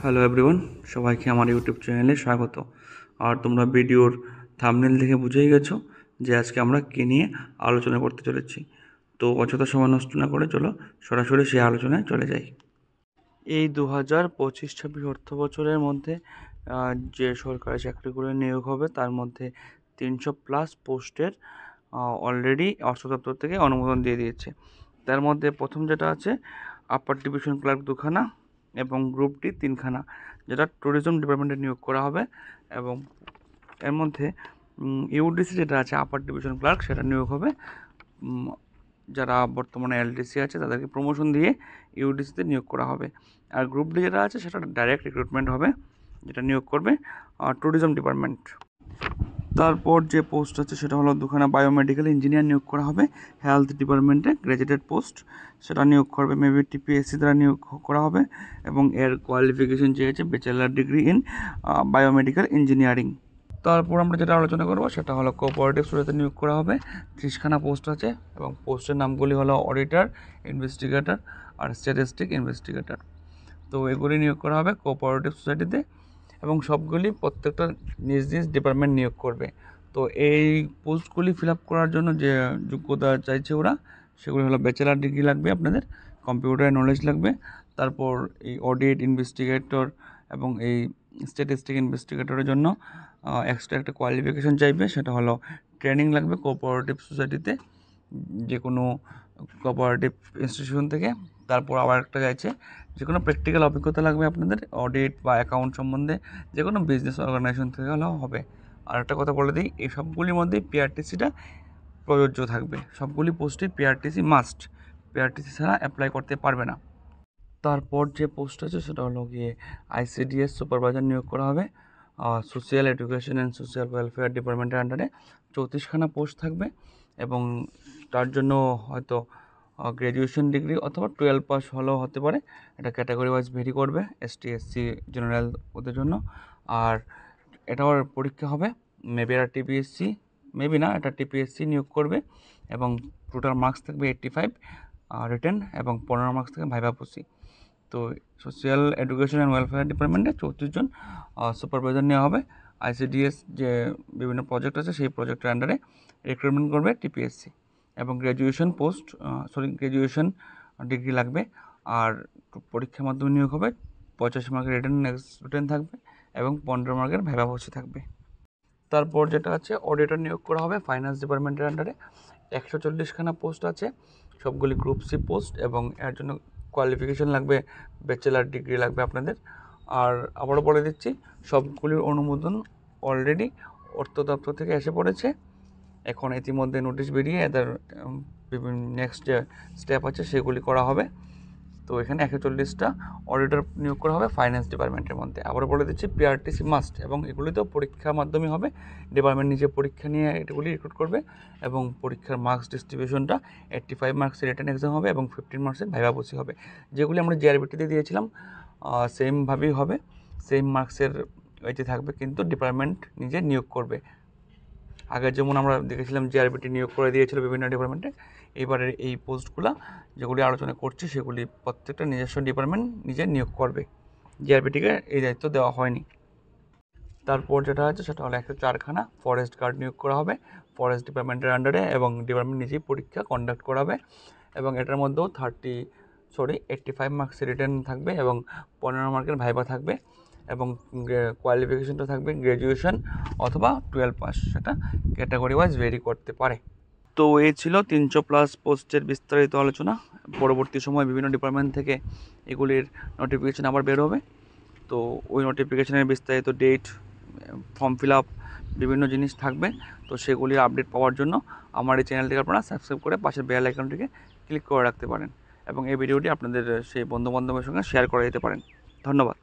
Hello everyone, সবাইকে আমার YouTube চ্যানেলে স্বাগত। আর তোমরা ভিডিওর থাম্বনেল দেখে বুঝেই গেছো যে আজকে আমরা কী নিয়ে আলোচনা করতে চলেছি। তো অযথা সময় নষ্ট না করে চলো সরাসরি সেই আলোচনায় চলে যাই। এই 2025-26 অর্থ বছরের মধ্যে যে সরকারি চাকরিগুলো নিয়োগ হবে তার মধ্যে 300+ পোস্টের অলরেডি অর্থ দপ্তর থেকে অনুমোদন দিয়ে দিয়েছে। তার মধ্যে প্রথম যেটা আছে আপার ডিভিশন ক্লার্ক 2খানা এবং গ্রুপ ডি 3খানা, যেটা ট্যুরিজম ডিপার্টমেন্টে নিয়োগ করা হবে। এবং এর মধ্যে ইউডিসি যেটা আছে আপার ডিভিশন ক্লার্ক, সেটা নিয়োগ হবে যারা বর্তমানে এলডিসি আছে তাদেরকে প্রমোশন দিয়ে ইউডিসিতে নিয়োগ করা হবে। আর গ্রুপ ডি যেটা আছে সেটা ডাইরেক্ট রিক্রুটমেন্ট হবে, যেটা নিয়োগ করবে ট্যুরিজম ডিপার্টমেন্ট। তারপর যে পোস্ট আছে সেটা হলো 2খানা বায়োমেডিক্যাল ইঞ্জিনিয়ার নিয়োগ করা হবে হেলথ ডিপার্টমেন্টে, গ্র্যাজুয়েটেড পোস্ট, সেটা নিয়োগ করবে মেবি টিপিএসসি দ্বারা নিয়োগ করা হবে। এবং এর কোয়ালিফিকেশন চেয়েছে bachelor degree in biomedical engineering. তারপর আমরা যেটা আলোচনা করবো সেটা হলো কোঅপারেটিভ সোসাইটিতে নিয়োগ করা হবে। 30খানা পোস্ট আছে এবং পোস্টের নামগুলি হলো অডিটর, ইনভেস্টিগেটর আর স্ট্যাটিস্টিক ইনভেস্টিগেটর। তো এগুলি নিয়োগ করা হবে কোঅপারেটিভ সোসাইটিতে এবং সবগুলি প্রত্যেকটা নিজ নিজ ডিপার্টমেন্ট নিয়োগ করবে। তো এই পোস্টগুলি ফিল আপ করার জন্য যে যোগ্যতা চাইছে ওরা, সেগুলি হলো ব্যাচেলার ডিগ্রি লাগবে, আপনাদের কম্পিউটার নলেজ লাগবে, তারপর এই অডিট, ইনভেস্টিগেটর এবং এই স্ট্যাটিস্টিক ইনভেস্টিগেটরের জন্য এক্সট্রা একটা কোয়ালিফিকেশন চাইবে, সেটা হলো ট্রেনিং লাগবে কোঅপারেটিভ সোসাইটিতে যে কোনো কোঅপারেটিভ ইনস্টিটিউশন থেকে। তারপর আবার একটা চাইছে যে কোনো প্র্যাকটিক্যাল অভিজ্ঞতা লাগবে আপনাদের অডিট বা অ্যাকাউন্ট সম্বন্ধে, যে কোনো বিজনেস অর্গানাইজেশন থেকে হলেও হবে। আর একটা কথা বলে দিই, এই সবগুলির মধ্যেই পিআরটিসিটা প্রযোজ্য থাকবে, সবগুলি পোস্টে পিআরটিসি মাস্ট, পিআরটিসি ছাড়া অ্যাপ্লাই করতে পারবে না। তারপর যে পোস্ট আছে সেটা হলো গিয়ে আইসিডিএস সুপারভাইজার নিয়োগ করা হবে social education and social welfare ডিপার্টমেন্টের আন্ডারে। 34খানা পোস্ট থাকবে এবং তার জন্য হয়তো গ্র্যাজুয়েশন ডিগ্রি অথবা 12 পাস হলেও হতে পারে, এটা ক্যাটাগরি ওয়াইজ ভেরি করবে, এসটি এসসি জেনারেল ওদের জন্য। আর এটার পরীক্ষা হবে মেবি এটা টিপিএসসি, মেবি না, এটা টিপিএসসি নিয়োগ করবে এবং টোটাল মার্কস থাকবে 85 রিটেন এবং 15 মার্কস থেকে ভাইভা পুসি। তো সোশ্যাল এডুকেশন অ্যান্ড ওয়েলফেয়ার ডিপার্টমেন্টে 34 জন সুপারভাইজার নেওয়া হবে। আইসিডিএস যে বিভিন্ন প্রজেক্ট আছে সেই প্রজেক্টের আন্ডারে রিক্রুটমেন্ট করবে টিপিএসসি। এবং গ্র্যাজুয়েশন ডিগ্রি লাগবে। আর পরীক্ষার মাধ্যমে নিয়োগ হবে, 85 মার্কের রিটেন থাকবে এবং 15 মার্কের ভাইভা পুসি থাকবে। তারপর যেটা আছে অডিটর নিয়োগ করা হবে ফাইন্যান্স ডিপার্টমেন্টের আন্ডারে। 140খানা পোস্ট আছে, সবগুলি গ্রুপ সি পোস্ট এবং এর জন্য কোয়ালিফিকেশন লাগবে ব্যাচেলার ডিগ্রি লাগবে আপনাদের। আর আবারও বলে দিচ্ছি, সবগুলির অনুমোদন অলরেডি অর্থ দপ্তর থেকে এসে পড়েছে। এখন ইতিমধ্যে নোটিশ বেরিয়ে এদের বিভিন্ন নেক্সট যে স্টেপ আছে সেগুলি করা হবে। তো এখানে 140টা অডিটর নিয়োগ করা হবে ফাইন্যান্স ডিপার্টমেন্টের মধ্যে। আবার বলে দিচ্ছি পিআরটিসি মাস্ট এবং এগুলিতেও পরীক্ষার মাধ্যমে হবে, ডিপার্টমেন্ট নিজে পরীক্ষা নিয়ে এগুলি রিক্রুট করবে এবং পরীক্ষার মার্কস ডিস্ট্রিবিউশনটা 85 মার্কসের রিটেন এক্সাম হবে এবং 15 মার্কসের ভাইভা পুসি হবে। যেগুলি আমরা জিআরবিটিতে দিয়েছিলাম সেমভাবেই হবে, সেম মার্কসের এটি থাকবে, কিন্তু ডিপার্টমেন্ট নিজে নিয়োগ করবে। আগে যেমন আমরা দেখেছিলাম জিআরবিটি নিয়োগ করে দিয়েছিল বিভিন্ন ডিপার্টমেন্টে, এইবারের এই পোস্টগুলো যেগুলি আলোচনা করছি সেগুলি প্রত্যেকটা নিজস্ব ডিপার্টমেন্ট নিজে নিয়োগ করবে, জিআরবিটিকে এই দায়িত্ব দেওয়া হয়নি। তারপর যেটা আছে সেটা হলো 104খানা ফরেস্ট গার্ড নিয়োগ করা হবে ফরেস্ট ডিপার্টমেন্টের আন্ডারে এবং ডিপার্টমেন্ট নিজেই পরীক্ষা কন্ডাক্ট করাবে। এবং এটার মধ্যেও 85 মার্কসের রিটেন থাকবে এবং 15 মার্কের ভাইভা থাকবে এবং কোয়ালিফিকেশনটা থাকবে গ্র্যাজুয়েশন অথবা 12 পাস, সেটা ক্যাটাগরি ওয়াইজ ভেরি করতে পারে। তো এই ছিল 300+ পোস্টের বিস্তারিত আলোচনা। পরবর্তী সময় বিভিন্ন ডিপার্টমেন্ট থেকে এগুলির নোটিফিকেশান আবার বের হবে। তো ওই নোটিফিকেশানের বিস্তারিত ডেট, ফর্ম ফিল আপ, বিভিন্ন জিনিস থাকবে। তো সেগুলির আপডেট পাওয়ার জন্য আমার এই চ্যানেলটিকে আপনারা সাবস্ক্রাইব করে পাশের বেল আইকনটিকে ক্লিক করে রাখতে পারেন এবং এই ভিডিওটি আপনাদের সেই বন্ধুবান্ধবের সঙ্গে শেয়ার করে দিতে পারেন। ধন্যবাদ।